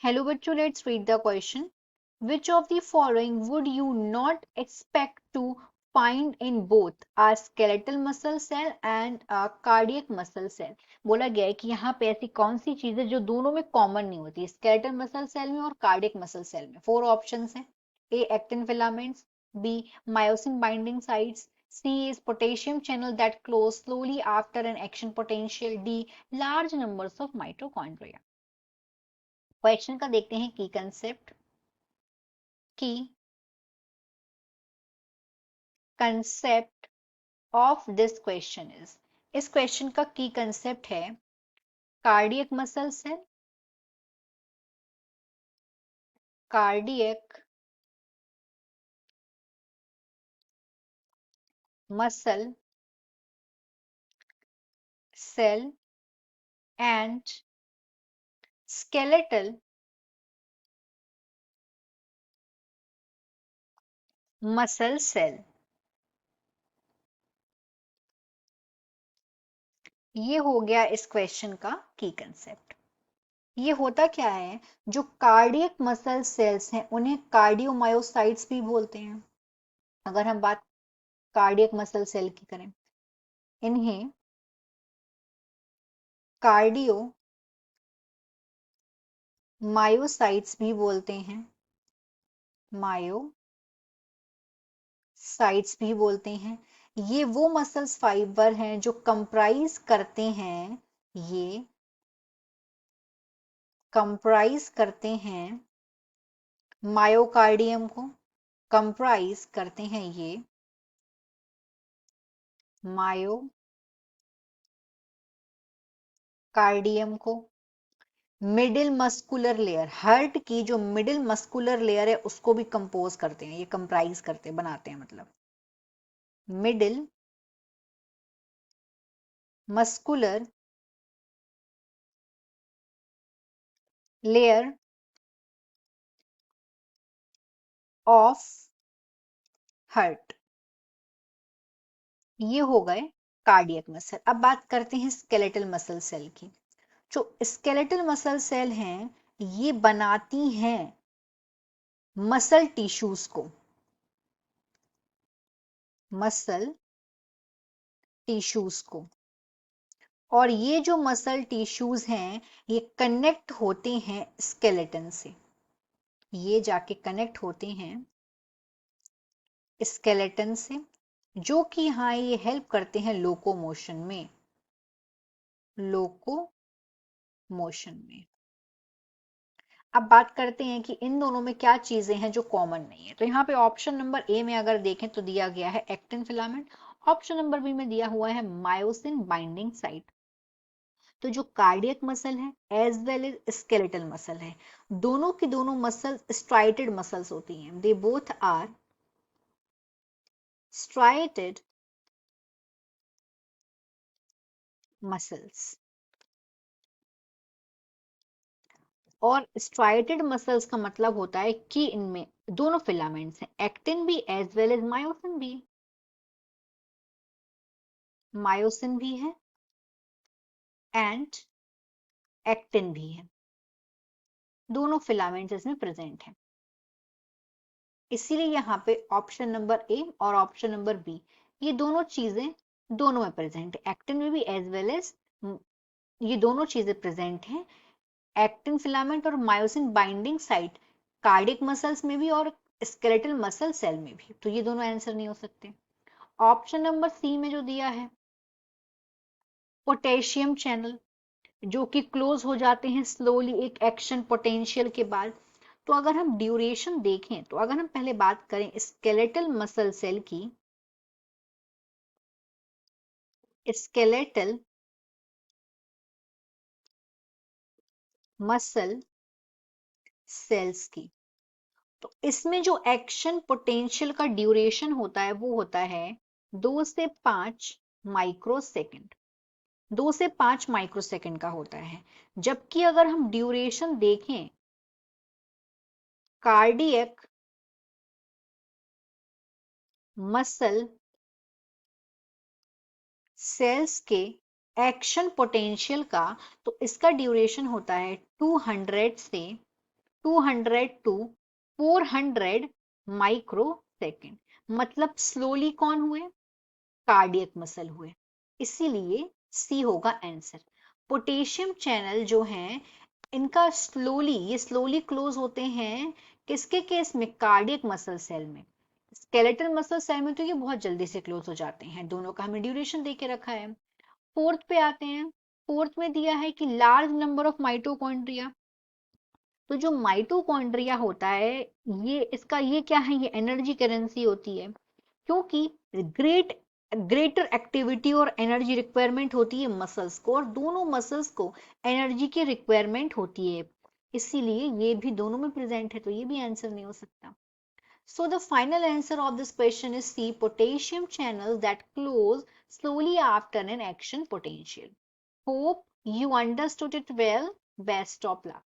Hello bachcho, let's read the question. Which of the following would you not expect to find in both a skeletal muscle cell and a cardiac muscle cell? बोला गया है कि यहाँ पे ऐसी कौन सी चीज है जो दोनों में कॉमन नहीं होती, स्केलेटल मसल सेल में और कार्डियक मसल सेल में। फोर ऑप्शंस हैं। A actin filaments, B myosin binding sites, C is potassium channel that close slowly after an action potential, D large numbers of mitochondria। Question का देखते हैं key concept. Key concept of this question is, इस question का key concept है cardiac muscle cell, cardiac muscle cell and skeletal muscle cell. ये हो गया इस क्वेश्चन का की कंसेप्ट। ये होता क्या है, जो कार्डियक मसल सेल्स हैं उन्हें कार्डियोमायोसाइट्स भी बोलते हैं। अगर हम बात कार्डियक मसल सेल की करें, इन्हें कार्डियो मायोसाइट्स भी बोलते हैं, मायोसाइट्स भी बोलते हैं। ये वो मसल्स फाइबर हैं जो कंप्राइज करते हैं, ये कंप्राइज करते हैं मायोकार्डियम को, कंप्राइज करते हैं ये मायोकार्डियम को। मिडिल मस्कुलर लेयर, हार्ट की जो मिडिल मस्कुलर लेयर है उसको भी कंपोज करते हैं, ये कंप्राइज करते बनाते हैं, मतलब middle muscular layer of heart. ये हो गए कार्डियक मसल। अब बात करते हैं स्केलेटल मसल सेल की। जो स्केलेटल मसल सेल हैं ये बनाती हैं मसल टिश्यूज को, मसल टिश्यूज को। और ये जो मसल टिश्यूज हैं ये कनेक्ट होते हैं स्केलेटन से, ये जाके कनेक्ट होते हैं स्केलेटन से, जो कि यहाँ ये हेल्प करते हैं लोकोमोशन में, लोकोमोशन में। अब बात करते हैं कि इन दोनों में क्या चीजें हैं जो कॉमन नहीं है। तो यहाँ पे ऑप्शन नंबर ए में अगर देखें तो दिया गया है actin filament, option number B में दिया हुआ है मायोसिन बाइंडिंग साइट। तो जो कार्डियक मसल है as well as skeletal muscle है, दोनों की दोनों मसल स्ट्राइटेड मसल्स होती हैं, they both are striated muscles. और स्ट्राइटेड मसल्स का मतलब होता है कि इनमें दोनों फिलामेंट्स हैं, एक्टिन भी एज वेल एज मायोसिन भी, मायोसिन भी है एंड एक्टिन भी है, दोनों फिलामेंट्स इसमें प्रेजेंट हैं। इसीलिए यहाँ पे ऑप्शन नंबर ए और ऑप्शन नंबर बी ये दोनों चीजें दोनों में प्रेजेंट है, एक्टिन में भी एज वेल एज ये दोनों चीजें प्रेजेंट हैं, एक्टिन फिलामेंट और myosin binding site cardiac muscles में भी और स्केलेटल मसल सेल में भी। तो ये दोनों आंसर नहीं हो सकते। ऑप्शन नंबर सी में जो दिया है पोटेशियम चैनल, जो कि क्लोज हो जाते हैं स्लोली एक एक्शन पोटेंशियल के बाद। तो अगर हम ड्यूरेशन देखें, तो अगर हम पहले बात करें स्केलेटल मसल सेल की, स्केलेटल मसल सेल्स की, तो इसमें जो एक्शन पोटेंशियल का ड्यूरेशन होता है वो होता है 2 से 5 माइक्रोसेकंड, 2 से 5 माइक्रोसेकंड का होता है। जबकि अगर हम ड्यूरेशन देखें कार्डियक मसल सेल्स के एक्शन पोटेंशियल का, तो इसका ड्यूरेशन होता है 200 से 200 to 400 माइक्रोसेकेंड। मतलब स्लोली कौन हुए? कार्डियक मसल हुए। इसीलिए सी होगा आंसर। पोटेशियम चैनल जो हैं इनका ये स्लोली क्लोज होते हैं किसके केस में? कार्डियक मसल सेल में। स्केलेटल मसल सेल में तो ये बहुत जल्दी से क्लोज हो जाते हैं। दोनों का हमें ड्यूरेशन दे के रखा है। फोर्थ पे आते हैं। फोर्थ में दिया है कि लार्ज नंबर ऑफ माइटोकॉन्ड्रिया। तो जो माइटोकॉन्ड्रिया होता है ये क्या है? ये एनर्जी करेंसी होती है, क्योंकि ग्रेटर एक्टिविटी और एनर्जी रिक्वायरमेंट होती है मसल्स को, और दोनों मसल्स को एनर्जी की रिक्वायरमेंट होती है, इसीलिए ये भी दोनों में प्रेजेंट है, तो ये भी आंसर नहीं हो सकता। So the final answer of this question is C, potassium channels that close slowly after an action potential. Hope you understood it well. Best of luck.